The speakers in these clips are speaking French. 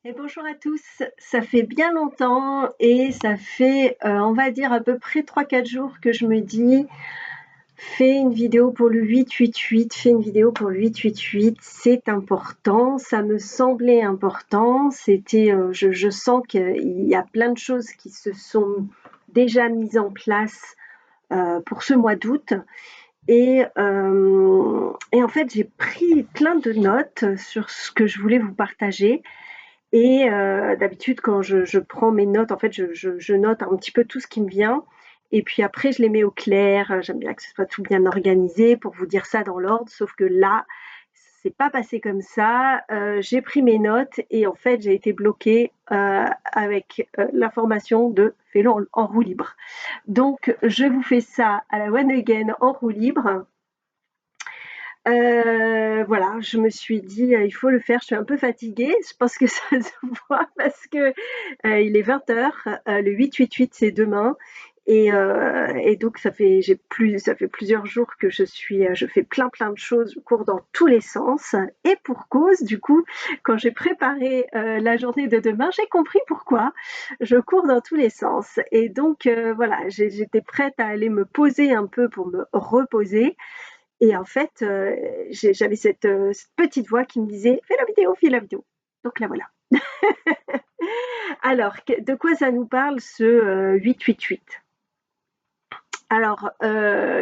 Et bonjour à tous, ça fait bien longtemps et ça fait, on va dire à peu près 3-4 jours que je me dis: «Fais une vidéo pour le 888, fais une vidéo pour le 888, c'est important». Ça me semblait important, c'était, je sens qu'il y a plein de choses qui se sont déjà mises en place, pour ce mois d'août et en fait, j'ai pris plein de notes sur ce que je voulais vous partager. Et d'habitude, quand je prends mes notes, en fait, je note un petit peu tout ce qui me vient. Et puis après, je les mets au clair. J'aime bien que ce soit tout bien organisé pour vous dire ça dans l'ordre. Sauf que là, c'est pas passé comme ça. J'ai pris mes notes et en fait, j'ai été bloquée avec l'information de fais-le en roue libre. Donc, je vous fais ça à la one again en roue libre. Voilà, je me suis dit, il faut le faire. Je suis un peu fatiguée, je pense que ça se voit parce que, il est 20h, le 888 c'est demain et donc ça fait plusieurs jours que je fais plein de choses, je cours dans tous les sens et pour cause, du coup, quand j'ai préparé, la journée de demain, j'ai compris pourquoi je cours dans tous les sens et donc voilà, j'étais prête à aller me poser un peu pour me reposer et en fait, j'avais cette petite voix qui me disait: «Fais la vidéo, fais la vidéo». Donc la voilà. Alors, de quoi ça nous parle ce 888? Alors,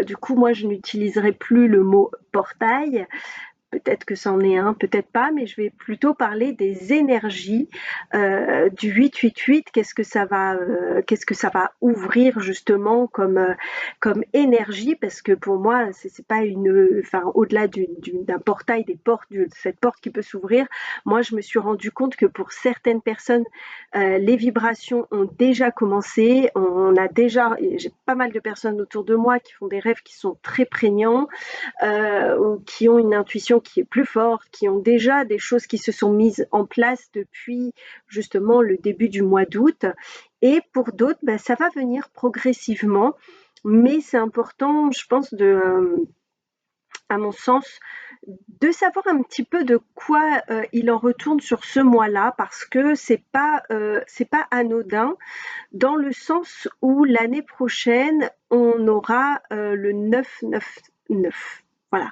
du coup, moi, je n'utiliserai plus le mot portail. Peut-être que c'en est un, peut-être pas, mais je vais plutôt parler des énergies du 888. Qu'est-ce que ça va ouvrir justement comme énergie? Parce que pour moi, c'est pas enfin, au-delà d'un portail, des portes, cette porte qui peut s'ouvrir. Moi, je me suis rendu compte que pour certaines personnes, les vibrations ont déjà commencé. J'ai pas mal de personnes autour de moi qui font des rêves qui sont très prégnants ou qui ont une intuition qui est plus forte, qui ont déjà des choses qui se sont mises en place depuis justement le début du mois d'août. Et pour d'autres, ça va venir progressivement, mais c'est important, je pense, à mon sens, de savoir un petit peu de quoi il en retourne sur ce mois-là, parce que c'est pas anodin, dans le sens où l'année prochaine, on aura le 999. Voilà.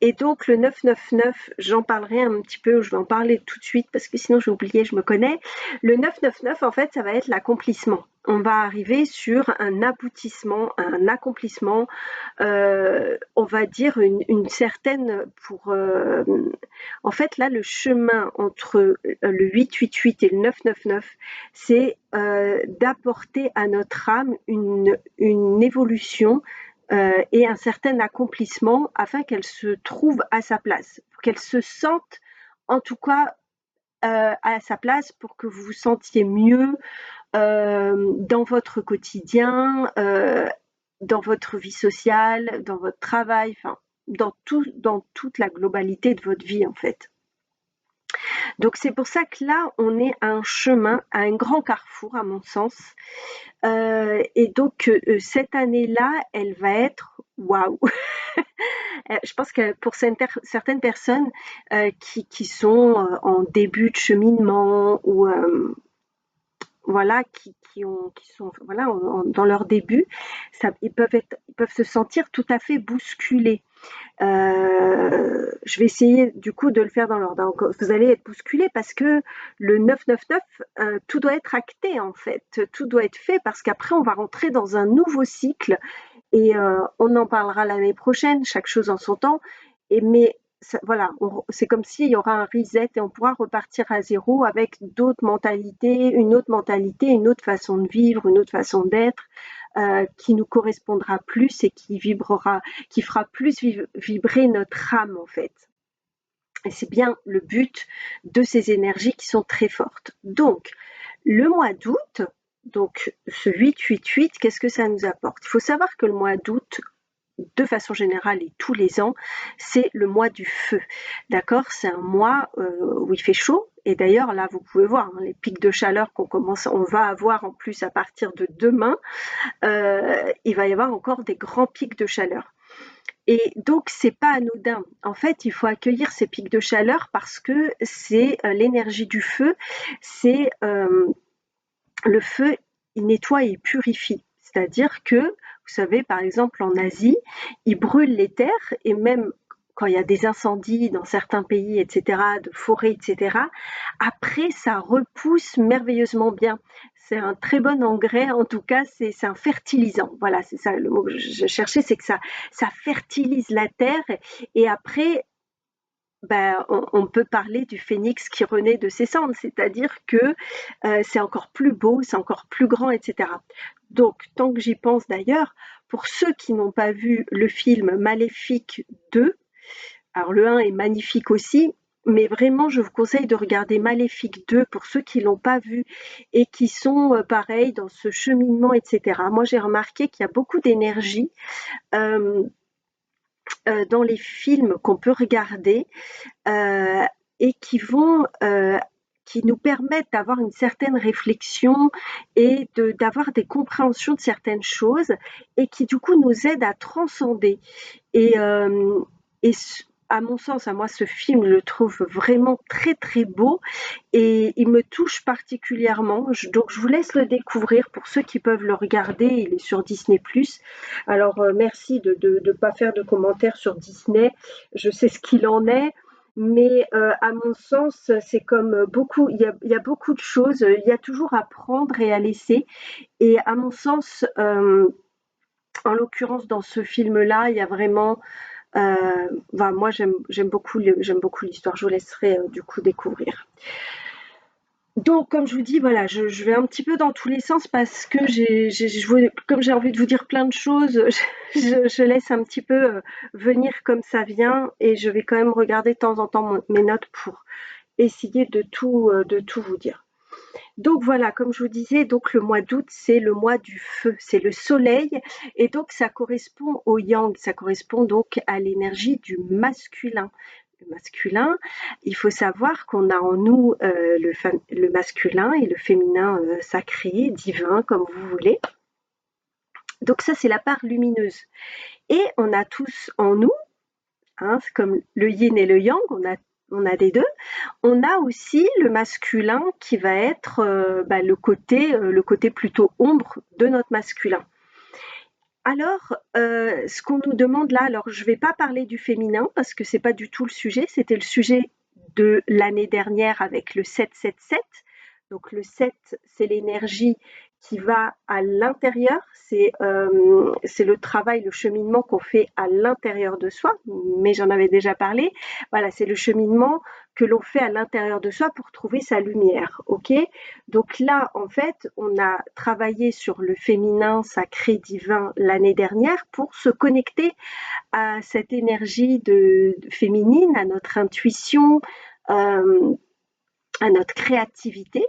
Et donc le 999, j'en parlerai un petit peu, je vais en parler tout de suite parce que sinon j'ai oublié, je me connais. Le 999, en fait, ça va être l'accomplissement. On va arriver sur un aboutissement, un accomplissement, on va dire une certaine en fait, là, le chemin entre le 888 et le 999, c'est d'apporter à notre âme une évolution et un certain accomplissement afin qu'elle se trouve à sa place, pour qu'elle se sente en tout cas à sa place, pour que vous vous sentiez mieux dans votre quotidien, dans votre vie sociale, dans votre travail, enfin dans toute la globalité de votre vie en fait. Donc c'est pour ça que là, on est à un chemin, à un grand carrefour à mon sens. Et donc cette année-là, elle va être waouh. Je pense que pour certaines personnes qui sont en début de cheminement ou voilà, qui sont voilà, dans leur début, ils peuvent se sentir tout à fait bousculés. Je vais essayer du coup de le faire dans l'ordre. Donc, vous allez être bousculés parce que le 999, tout doit être acté en fait, tout doit être fait parce qu'après on va rentrer dans un nouveau cycle et on en parlera l'année prochaine, chaque chose en son temps. Mais voilà, c'est comme s'il y aura un reset et on pourra repartir à zéro avec d'autres mentalités, une autre mentalité, une autre façon de vivre, une autre façon d'être. Qui nous correspondra plus et qui fera plus vibrer notre âme en fait. Et c'est bien le but de ces énergies qui sont très fortes. Donc, le mois d'août, donc ce 888, qu'est-ce que ça nous apporte? Il faut savoir que le mois d'août, de façon générale et tous les ans, c'est le mois du feu. D'accord? C'est un mois où il fait chaud. Et d'ailleurs, là, vous pouvez voir les pics de chaleur on va avoir en plus à partir de demain. Il va y avoir encore des grands pics de chaleur. Et donc c'est pas anodin. En fait, il faut accueillir ces pics de chaleur parce que c'est l'énergie du feu, c'est le feu, il nettoie et il purifie. C'est-à-dire que, vous savez, par exemple en Asie, ils brûlent les terres et même quand il y a des incendies dans certains pays, etc., de forêts, etc., après, ça repousse merveilleusement bien. C'est un très bon engrais, en tout cas, c'est un fertilisant. Voilà, c'est ça le mot que je cherchais, c'est que ça fertilise la terre et après, ben, on peut parler du phénix qui renaît de ses cendres, c'est-à-dire que c'est encore plus beau, c'est encore plus grand, etc. Donc, tant que j'y pense d'ailleurs, pour ceux qui n'ont pas vu le film Maléfique 2, alors le 1 est magnifique aussi, mais vraiment je vous conseille de regarder Maléfique 2 pour ceux qui l'ont pas vu et qui sont pareils dans ce cheminement, etc. Moi j'ai remarqué qu'il y a beaucoup d'énergie euh, dans les films qu'on peut regarder euh, et qui nous permettent d'avoir une certaine réflexion et d'avoir des compréhensions de certaines choses et qui du coup nous aident à transcender. Et, et à mon sens, à moi, ce film, je le trouve vraiment très très beau et il me touche particulièrement. Donc, je vous laisse le découvrir pour ceux qui peuvent le regarder. Il est sur Disney+. Alors, merci de pas faire de commentaires sur Disney. Je sais ce qu'il en est. Mais à mon sens, c'est comme beaucoup, il y a beaucoup de choses, il y a toujours à prendre et à laisser. Et à mon sens, en l'occurrence dans ce film-là, il y a vraiment moi j'aime beaucoup l'histoire. Je vous laisserai du coup découvrir. Donc, comme je vous dis, voilà, je vais un petit peu dans tous les sens parce que comme j'ai envie de vous dire plein de choses, je laisse un petit peu venir comme ça vient et je vais quand même regarder de temps en temps mes notes pour essayer de tout vous dire. Donc voilà, comme je vous disais, donc le mois d'août, c'est le mois du feu, c'est le soleil, et donc ça correspond au yang, ça correspond donc à l'énergie du masculin. Le masculin, il faut savoir qu'on a en nous le masculin et le féminin sacré, divin, comme vous voulez. Donc ça, c'est la part lumineuse. Et on a tous en nous, hein, c'est comme le yin et le yang, on a des deux. On a aussi le masculin qui va être le côté plutôt ombre de notre masculin. Alors, ce qu'on nous demande là, alors je ne vais pas parler du féminin parce que c'est pas du tout le sujet, c'était le sujet de l'année dernière avec le 777. Donc le 7, c'est l'énergie qui va à l'intérieur, c'est le travail, le cheminement qu'on fait à l'intérieur de soi, mais j'en avais déjà parlé. Voilà, c'est le cheminement que l'on fait à l'intérieur de soi pour trouver sa lumière, ok? Donc là, en fait, on a travaillé sur le féminin sacré divin l'année dernière pour se connecter à cette énergie féminine, à notre intuition, euh, à notre créativité.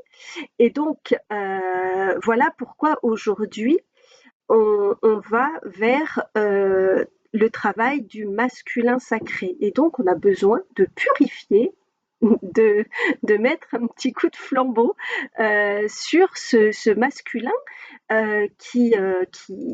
Et donc, voilà pourquoi aujourd'hui, on va vers le travail du masculin sacré. Et donc, on a besoin de purifier, de, de mettre un petit coup de flambeau sur ce masculin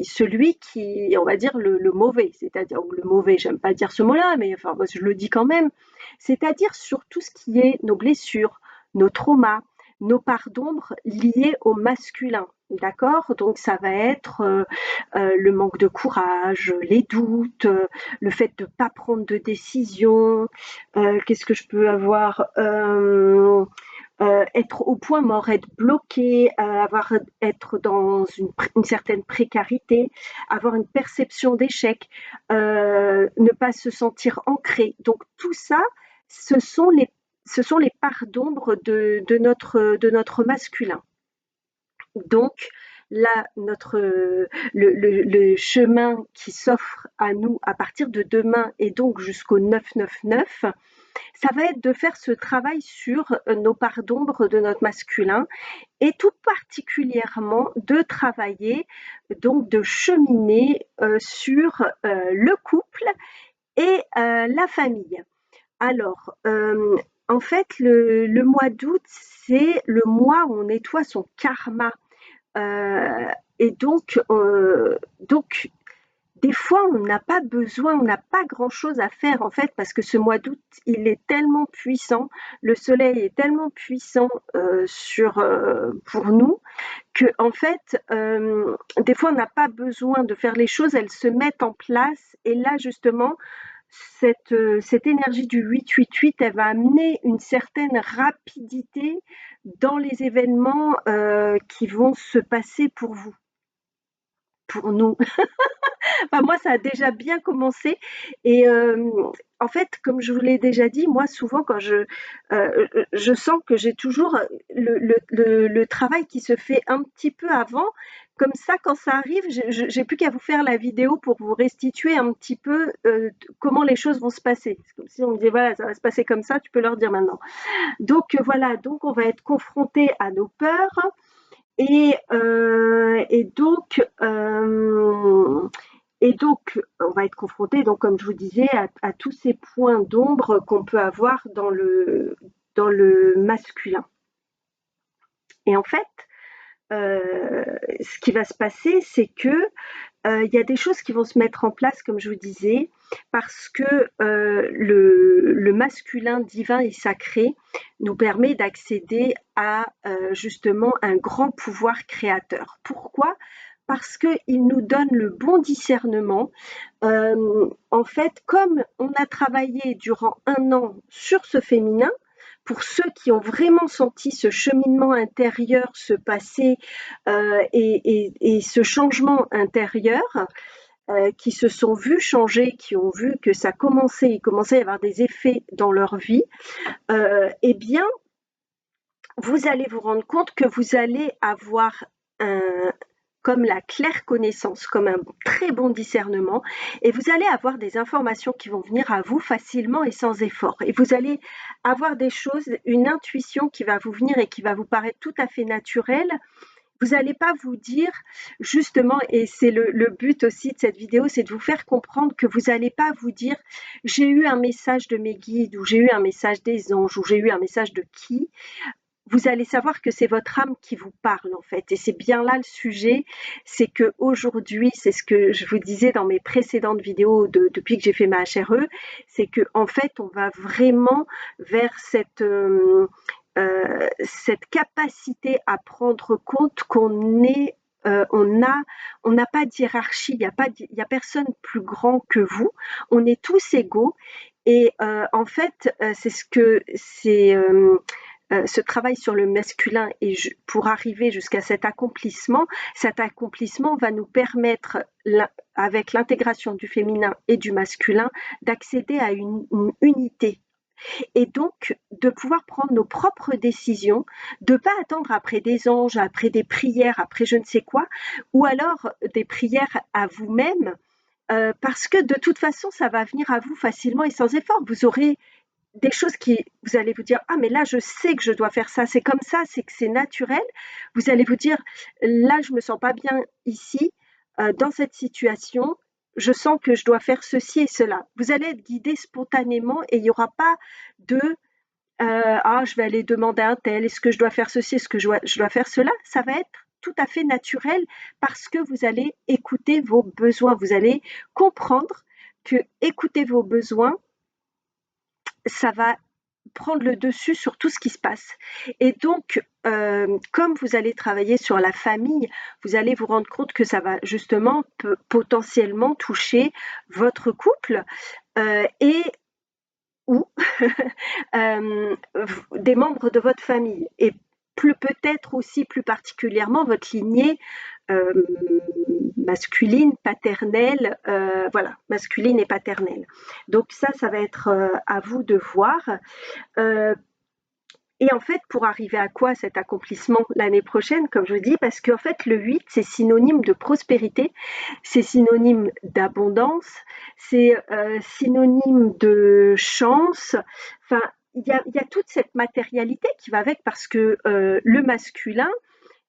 celui qui, on va dire, le mauvais, c'est-à-dire, ou le mauvais, j'aime pas dire ce mot-là, mais enfin, moi, je le dis quand même, c'est-à-dire sur tout ce qui est nos blessures, nos traumas, nos parts d'ombre liées au masculin. D'accord? Donc ça va être le manque de courage, les doutes, le fait de ne pas prendre de décision. Qu'est-ce que je peux avoir être au point mort, être bloqué, être dans une certaine précarité, avoir une perception d'échec, ne pas se sentir ancré. Donc tout ça, ce sont les parts d'ombre de notre masculin. Donc là, le chemin qui s'offre à nous à partir de demain et donc jusqu'au 999, ça va être de faire ce travail sur nos parts d'ombre de notre masculin et tout particulièrement de travailler, donc de cheminer sur le couple et la famille. Alors, en fait, le mois d'août, c'est le mois où on nettoie son karma. Et donc des fois, on n'a pas besoin, on n'a pas grand-chose à faire en fait, parce que ce mois d'août, il est tellement puissant, le soleil est tellement puissant pour nous, que en fait, des fois, on n'a pas besoin de faire les choses, elles se mettent en place. Et là, justement, cette énergie du 8-8-8, elle va amener une certaine rapidité dans les événements qui vont se passer pour vous, pour nous. Enfin, moi, ça a déjà bien commencé. Et en fait, comme je vous l'ai déjà dit, moi, souvent, quand je sens que j'ai toujours le travail qui se fait un petit peu avant. Comme ça, quand ça arrive, j'ai plus qu'à vous faire la vidéo pour vous restituer un petit peu comment les choses vont se passer. C'est comme si on me disait, voilà, ça va se passer comme ça, tu peux leur dire maintenant. Donc voilà, donc on va être confronté à nos peurs. Et donc, on va être confronté, donc, comme je vous disais, à tous ces points d'ombre qu'on peut avoir dans le masculin. Et en fait, ce qui va se passer, c'est que il y a des choses qui vont se mettre en place, comme je vous disais, parce que le masculin divin et sacré nous permet d'accéder à justement un grand pouvoir créateur. Pourquoi ? Parce qu'il nous donne le bon discernement. En fait, comme on a travaillé durant 1 an sur ce féminin, pour ceux qui ont vraiment senti ce cheminement intérieur se passer et ce changement intérieur, qui se sont vus changer, qui ont vu que il commençait à y avoir des effets dans leur vie, eh bien, vous allez vous rendre compte que vous allez avoir comme la claire connaissance, comme un très bon discernement, et vous allez avoir des informations qui vont venir à vous facilement et sans effort. Et vous allez avoir des choses, une intuition qui va vous venir et qui va vous paraître tout à fait naturelle. Vous n'allez pas vous dire, justement, et c'est le but aussi de cette vidéo, c'est de vous faire comprendre que vous n'allez pas vous dire, j'ai eu un message de mes guides, ou j'ai eu un message des anges, ou j'ai eu un message de qui. Vous allez savoir que c'est votre âme qui vous parle en fait, et c'est bien là le sujet, c'est que aujourd'hui, c'est ce que je vous disais dans mes précédentes vidéos depuis que j'ai fait ma HRE, c'est que en fait, on va vraiment vers cette capacité à prendre compte qu'on est on n'a pas de hiérarchie, il y a personne plus grand que vous, on est tous égaux. Et en fait, c'est ce travail sur le masculin, et pour arriver jusqu'à cet accomplissement va nous permettre, avec l'intégration du féminin et du masculin, d'accéder à une unité. Et donc, de pouvoir prendre nos propres décisions, de ne pas attendre après des anges, après des prières, après je ne sais quoi, ou alors des prières à vous-même, parce que de toute façon, ça va venir à vous facilement et sans effort. Vous aurez des choses vous allez vous dire, ah mais là je sais que je dois faire ça, c'est comme ça, c'est que c'est naturel. Vous allez vous dire, là je me sens pas bien ici, dans cette situation, je sens que je dois faire ceci et cela. Vous allez être guidé spontanément, et il n'y aura pas de ah je vais aller demander à un tel, est-ce que je dois faire ceci, est-ce que je dois faire cela. Ça va être tout à fait naturel, parce que vous allez écouter vos besoins, vous allez comprendre que écouter vos besoins, ça va prendre le dessus sur tout ce qui se passe. Et donc, comme vous allez travailler sur la famille, vous allez vous rendre compte que ça va justement potentiellement toucher votre couple et ou des membres de votre famille, et peut-être aussi plus particulièrement votre lignée masculine, paternelle, voilà, masculine et paternelle. Donc ça va être à vous de voir. Et en fait, pour arriver à quoi, cet accomplissement l'année prochaine, comme je vous dis, parce qu'en fait, le 8, c'est synonyme de prospérité, c'est synonyme d'abondance, c'est synonyme de chance. Enfin, il y a toute cette matérialité qui va avec, parce que le masculin,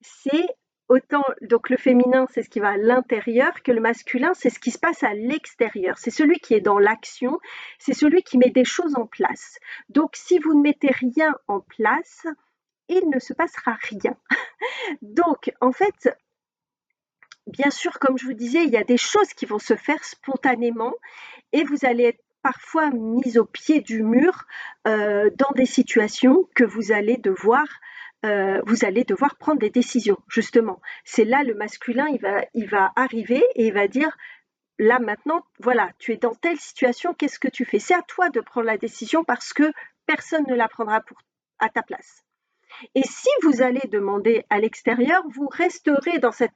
c'est autant, donc le féminin, c'est ce qui va à l'intérieur, que le masculin, c'est ce qui se passe à l'extérieur. C'est celui qui est dans l'action, c'est celui qui met des choses en place. Donc, si vous ne mettez rien en place, il ne se passera rien. Donc, en fait, bien sûr, comme je vous disais, il y a des choses qui vont se faire spontanément et vous allez être parfois mis au pied du mur dans des situations que vous allez devoir prendre des décisions, justement. C'est là le masculin, il va arriver et il va dire, là maintenant, voilà, tu es dans telle situation, qu'est-ce que tu fais? C'est à toi de prendre la décision parce que personne ne la prendra à ta place. Et si vous allez demander à l'extérieur, vous resterez dans cette,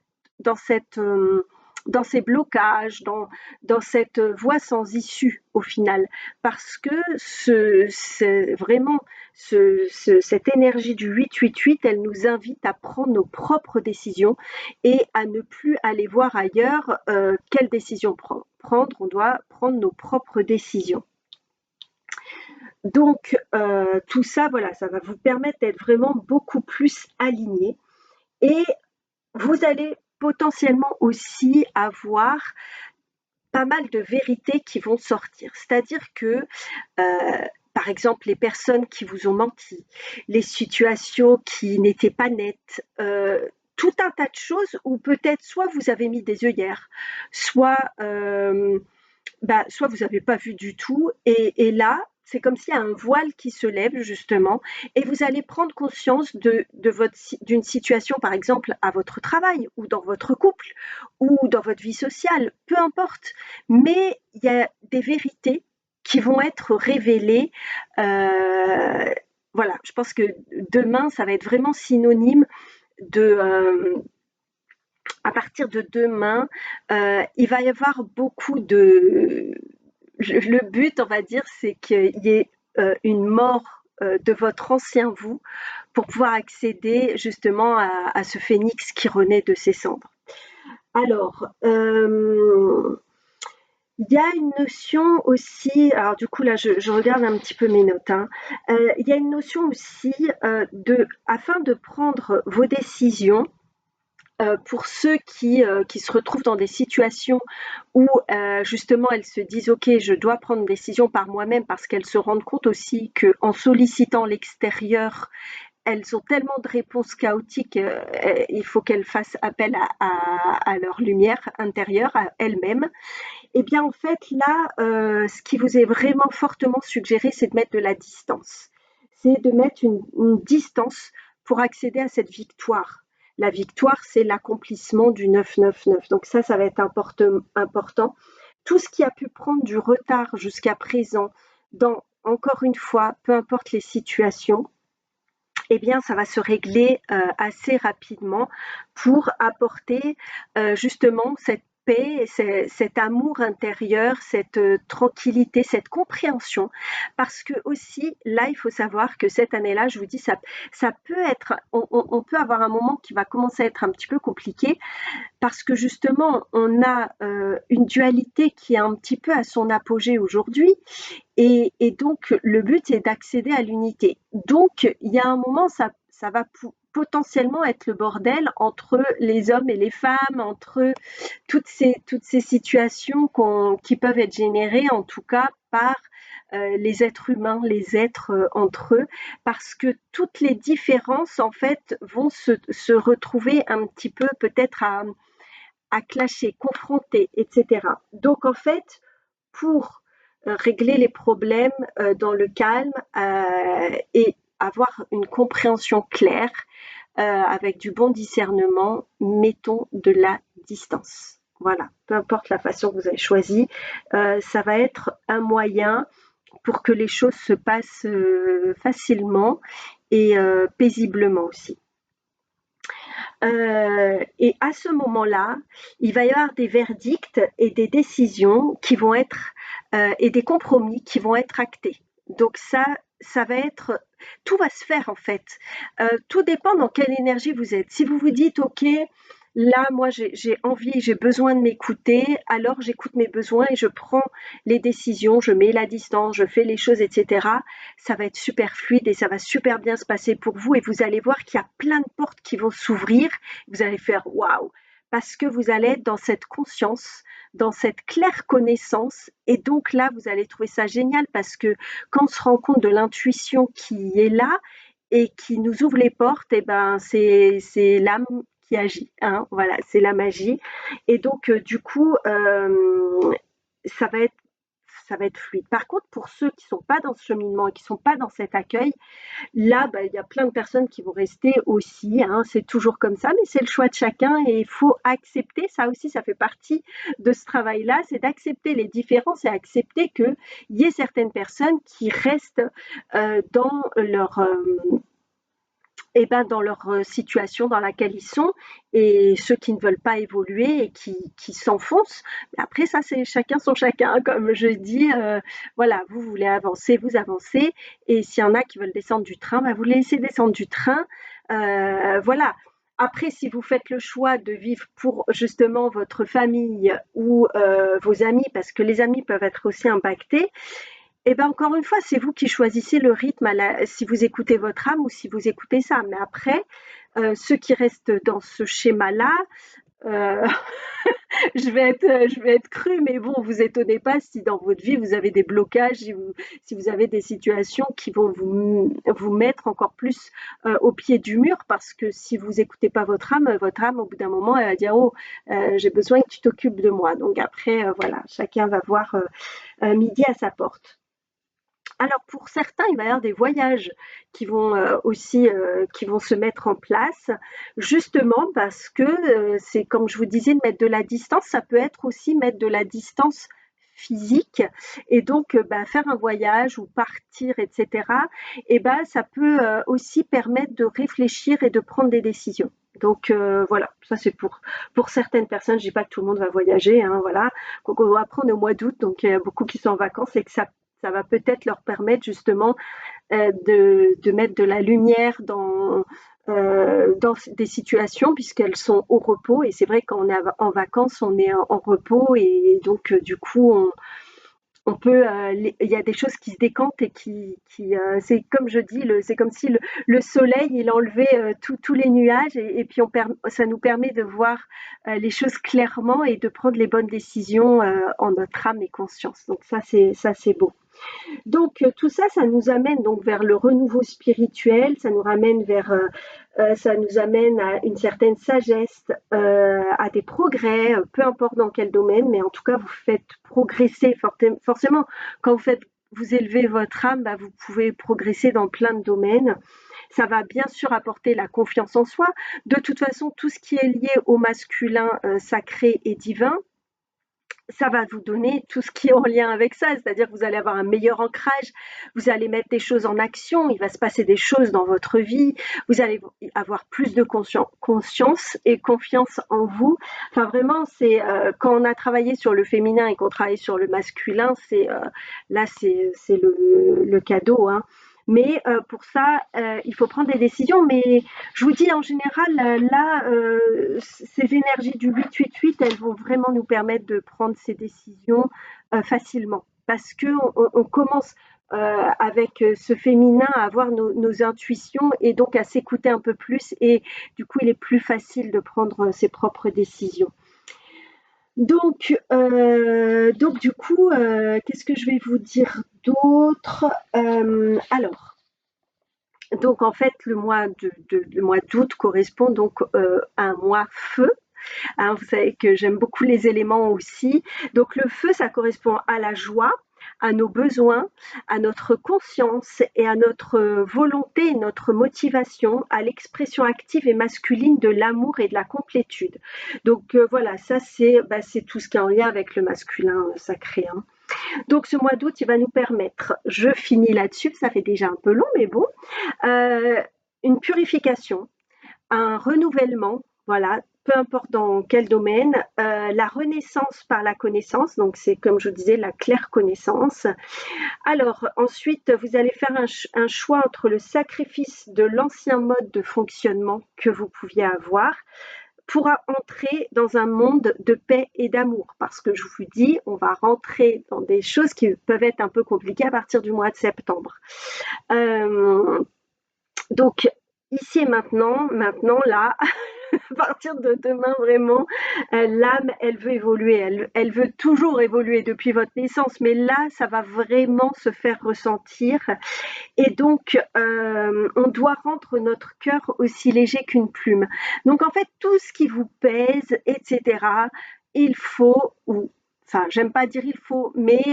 dans ces blocages, dans cette voie sans issue au final, parce que c'est vraiment cette énergie du 888, elle nous invite à prendre nos propres décisions et à ne plus aller voir ailleurs quelle décision prendre. On doit prendre nos propres décisions. Donc, tout ça, voilà, ça va vous permettre d'être vraiment beaucoup plus aligné et vous allez potentiellement aussi avoir pas mal de vérités qui vont sortir. C'est-à-dire que, par exemple, les personnes qui vous ont menti, les situations qui n'étaient pas nettes, tout un tas de choses où peut-être soit vous avez mis des œillères, soit soit vous n'avez pas vu du tout et là, c'est comme s'il y a un voile qui se lève justement et vous allez prendre conscience d'une situation, par exemple, à votre travail ou dans votre couple ou dans votre vie sociale, peu importe. Mais il y a des vérités qui vont être révélées. Voilà, je pense que demain, ça va être vraiment synonyme de... à partir de demain, il va y avoir beaucoup de... Le but, on va dire, c'est qu'il y ait une mort de votre ancien vous pour pouvoir accéder justement à ce phénix qui renaît de ses cendres. Alors, il y a une notion aussi, alors du coup là je regarde un petit peu mes notes, hein. Il y a une notion aussi afin de prendre vos décisions, pour ceux qui se retrouvent dans des situations où justement elles se disent ok je dois prendre une décision par moi-même parce qu'elles se rendent compte aussi qu'en sollicitant l'extérieur elles ont tellement de réponses chaotiques, il faut qu'elles fassent appel à leur lumière intérieure, à elles-mêmes. Et bien en fait là, ce qui vous est vraiment fortement suggéré, c'est de mettre de la distance. C'est de mettre une distance pour accéder à cette victoire. La victoire, c'est l'accomplissement du 999. Donc ça va être important. Tout ce qui a pu prendre du retard jusqu'à présent, encore une fois, peu importe les situations, eh bien, ça va se régler assez rapidement pour apporter justement cette paix, cet amour intérieur, cette tranquillité, cette compréhension. Parce que aussi, là, il faut savoir que cette année-là, je vous dis, ça peut être, on peut avoir un moment qui va commencer à être un petit peu compliqué parce que justement, on a une dualité qui est un petit peu à son apogée aujourd'hui et donc le but est d'accéder à l'unité. Donc il y a un moment, ça va potentiellement être le bordel entre les hommes et les femmes, entre toutes ces situations qui peuvent être générées en tout cas par les êtres humains, les êtres entre eux, parce que toutes les différences en fait vont se retrouver un petit peu peut-être à clasher, confronter, etc. Donc en fait, pour régler les problèmes dans le calme et avoir une compréhension claire avec du bon discernement, mettons de la distance. Voilà, peu importe la façon que vous avez choisie, ça va être un moyen pour que les choses se passent facilement et paisiblement aussi. Et à ce moment-là, il va y avoir des verdicts et des décisions qui vont être et des compromis qui vont être actés. Donc ça va être, tout va se faire en fait. Tout dépend dans quelle énergie vous êtes. Si vous vous dites ok, là moi j'ai envie, j'ai besoin de m'écouter, alors j'écoute mes besoins et je prends les décisions, je mets la distance, je fais les choses, etc. Ça va être super fluide et ça va super bien se passer pour vous et vous allez voir qu'il y a plein de portes qui vont s'ouvrir. Vous allez faire waouh parce que vous allez être dans cette conscience, dans cette claire connaissance et donc là vous allez trouver ça génial parce que quand on se rend compte de l'intuition qui est là et qui nous ouvre les portes, et ben c'est l'âme qui agit, hein, voilà, c'est la magie. Et donc, du coup, ça va être ça va être fluide. Par contre, pour ceux qui sont pas dans ce cheminement et qui sont pas dans cet accueil, là, bah, il y a plein de personnes qui vont rester aussi, hein, c'est toujours comme ça, mais c'est le choix de chacun et il faut accepter, ça aussi, ça fait partie de ce travail-là, c'est d'accepter les différences et accepter qu'il y ait certaines personnes qui restent dans leur dans leur situation dans laquelle ils sont et ceux qui ne veulent pas évoluer et qui s'enfoncent. Après, ça, c'est chacun son chacun, comme je dis. Voilà, vous voulez avancer, vous avancez. Et s'il y en a qui veulent descendre du train, bah, vous les laissez descendre du train. Voilà. Après, si vous faites le choix de vivre pour justement votre famille ou vos amis, parce que les amis peuvent être aussi impactés, et ben encore une fois, c'est vous qui choisissez le rythme si vous écoutez votre âme ou si vous écoutez ça. Mais après, ceux qui restent dans ce schéma-là, euh, je vais être crue, mais bon, vous étonnez pas si dans votre vie vous avez des blocages, si vous avez des situations qui vont vous mettre encore plus au pied du mur, parce que si vous écoutez pas votre âme, au bout d'un moment, elle va dire, oh, j'ai besoin que tu t'occupes de moi. Donc après, voilà, chacun va voir midi à sa porte. Alors pour certains, il va y avoir des voyages qui vont aussi qui vont se mettre en place, justement parce que c'est comme je vous disais de mettre de la distance, ça peut être aussi mettre de la distance physique et donc bah, faire un voyage ou partir, etc. Et ben ça peut aussi permettre de réfléchir et de prendre des décisions. Donc voilà, ça c'est pour certaines personnes. Je dis pas que tout le monde va voyager, hein, voilà. Donc on va apprendre au mois d'août, donc il y a beaucoup qui sont en vacances et que ça va peut-être leur permettre justement de mettre de la lumière dans des situations puisqu'elles sont au repos. Et c'est vrai quand on est en vacances, on est en repos et donc du coup on peut, il y a des choses qui se décantent et c'est comme je dis, c'est comme si le soleil il enlevait tous les nuages et puis ça nous permet de voir les choses clairement et de prendre les bonnes décisions en notre âme et conscience. Donc ça c'est beau. Donc tout ça, ça nous amène donc vers le renouveau spirituel, ça nous amène à une certaine sagesse, à des progrès, peu importe dans quel domaine, mais en tout cas vous faites progresser forcément. Quand vous élevez votre âme, bah, vous pouvez progresser dans plein de domaines. Ça va bien sûr apporter la confiance en soi. De toute façon, tout ce qui est lié au masculin sacré et divin, ça va vous donner tout ce qui est en lien avec ça, c'est-à-dire que vous allez avoir un meilleur ancrage, vous allez mettre des choses en action, il va se passer des choses dans votre vie, vous allez avoir plus de conscience et confiance en vous. Enfin vraiment, c'est quand on a travaillé sur le féminin et qu'on travaille sur le masculin, c'est le cadeau, hein. Mais pour ça, il faut prendre des décisions. Mais je vous dis en général, là, ces énergies du 8-8-8, elles vont vraiment nous permettre de prendre ces décisions facilement. Parce qu'on commence avec ce féminin à avoir nos intuitions et donc à s'écouter un peu plus. Et du coup, il est plus facile de prendre ses propres décisions. Donc du coup, qu'est-ce que je vais vous dire d'autre? Alors, donc en fait, le mois d'août correspond donc à un mois feu. Hein, vous savez que j'aime beaucoup les éléments aussi. Donc le feu, ça correspond à la joie, à nos besoins, à notre conscience et à notre volonté et notre motivation, à l'expression active et masculine de l'amour et de la complétude. Donc voilà, ça c'est tout ce qui est en lien avec le masculin sacré, hein. Donc ce mois d'août, il va nous permettre, je finis là-dessus, ça fait déjà un peu long, mais bon, euh, une purification, un renouvellement, voilà, peu importe dans quel domaine, la renaissance par la connaissance, donc c'est comme je vous disais la claire connaissance. Alors ensuite, vous allez faire un choix entre le sacrifice de l'ancien mode de fonctionnement que vous pouviez avoir pour entrer dans un monde de paix et d'amour. Parce que je vous dis, on va rentrer dans des choses qui peuvent être un peu compliquées à partir du mois de septembre. Donc, ici et maintenant là, à partir de demain, vraiment, l'âme, elle veut évoluer, elle veut toujours évoluer depuis votre naissance, mais là, ça va vraiment se faire ressentir. Et donc, on doit rendre notre cœur aussi léger qu'une plume. Donc, en fait, tout ce qui vous pèse, etc., il faut, ou enfin, j'aime pas dire il faut, mais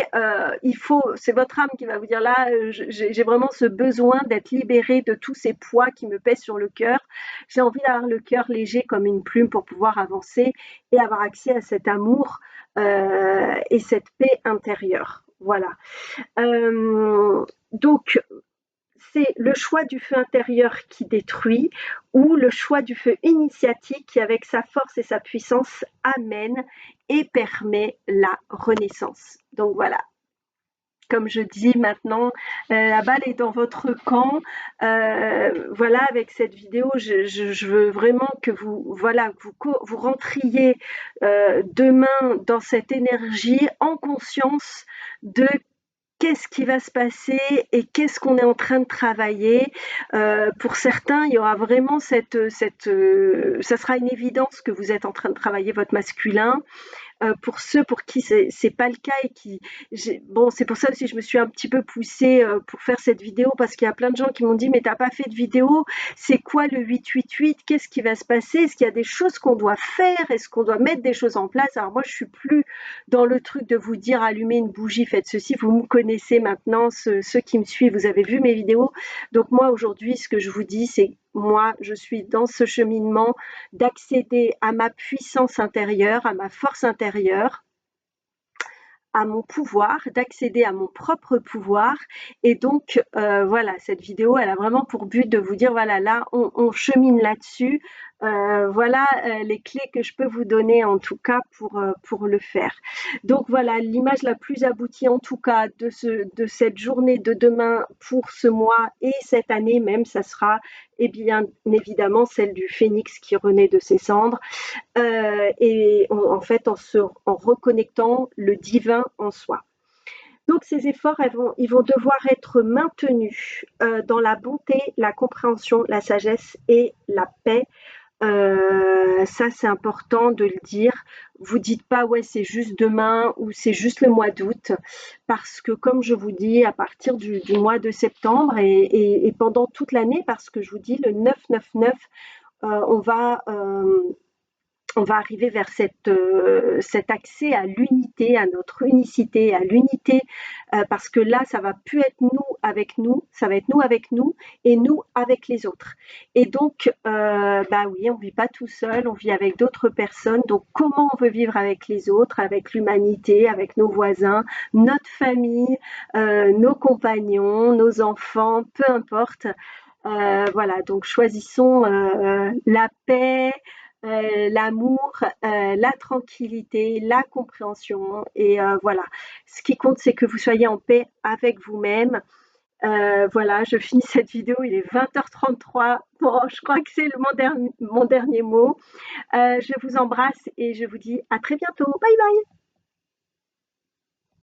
il faut, c'est votre âme qui va vous dire là, j'ai vraiment ce besoin d'être libérée de tous ces poids qui me pèsent sur le cœur. J'ai envie d'avoir le cœur léger comme une plume pour pouvoir avancer et avoir accès à cet amour et cette paix intérieure. Voilà. Donc, c'est le choix du feu intérieur qui détruit ou le choix du feu initiatique qui, avec sa force et sa puissance, amène et permet la renaissance. Donc voilà, comme je dis maintenant, la balle est dans votre camp. Voilà, avec cette vidéo, je veux vraiment que vous, voilà, vous rentriez demain dans cette énergie en conscience de qu'est-ce qui va se passer et qu'est-ce qu'on est en train de travailler. Pour certains, il y aura vraiment ça sera une évidence que vous êtes en train de travailler votre masculin. Pour ceux pour qui c'est pas le cas et qui bon, c'est pour ça aussi je me suis un petit peu poussée pour faire cette vidéo parce qu'il y a plein de gens qui m'ont dit mais t'as pas fait de vidéo, c'est quoi le 888, qu'est-ce qui va se passer, est-ce qu'il y a des choses qu'on doit faire, est-ce qu'on doit mettre des choses en place. Alors moi je suis plus dans le truc de vous dire allumez une bougie, faites ceci, vous me connaissez maintenant, ceux qui me suivent, vous avez vu mes vidéos. Donc moi aujourd'hui ce que je vous dis c'est moi, je suis dans ce cheminement d'accéder à ma puissance intérieure, à ma force intérieure, à mon pouvoir, d'accéder à mon propre pouvoir. Et donc, voilà, cette vidéo, elle a vraiment pour but de vous dire, voilà, là, on chemine là-dessus. Voilà les clés que je peux vous donner en tout cas pour le faire. Donc voilà, l'image la plus aboutie en tout cas de cette journée de demain pour ce mois et cette année même, ça sera et bien évidemment celle du phénix qui renaît de ses cendres. Et en fait en reconnectant le divin en soi. Donc ces efforts, ils vont devoir être maintenus dans la bonté, la compréhension, la sagesse et la paix. Ça, c'est important de le dire. Vous dites pas ouais c'est juste demain ou c'est juste le mois d'août parce que comme je vous dis à partir du mois de septembre et pendant toute l'année parce que je vous dis le 999 on va arriver vers cet accès à l'unité, à notre unicité, à l'unité, parce que là, ça va plus être nous, ça va être nous avec nous et nous avec les autres. Et donc, bah oui, on vit pas tout seul, on vit avec d'autres personnes. Donc, comment on veut vivre avec les autres, avec l'humanité, avec nos voisins, notre famille, nos compagnons, nos enfants, peu importe. Voilà, donc choisissons la paix, l'amour, la tranquillité, la compréhension et voilà. Ce qui compte, c'est que vous soyez en paix avec vous-même. Voilà, je finis cette vidéo, il est 20h33. Bon, je crois que c'est mon dernier mot. Je vous embrasse et je vous dis à très bientôt. Bye bye.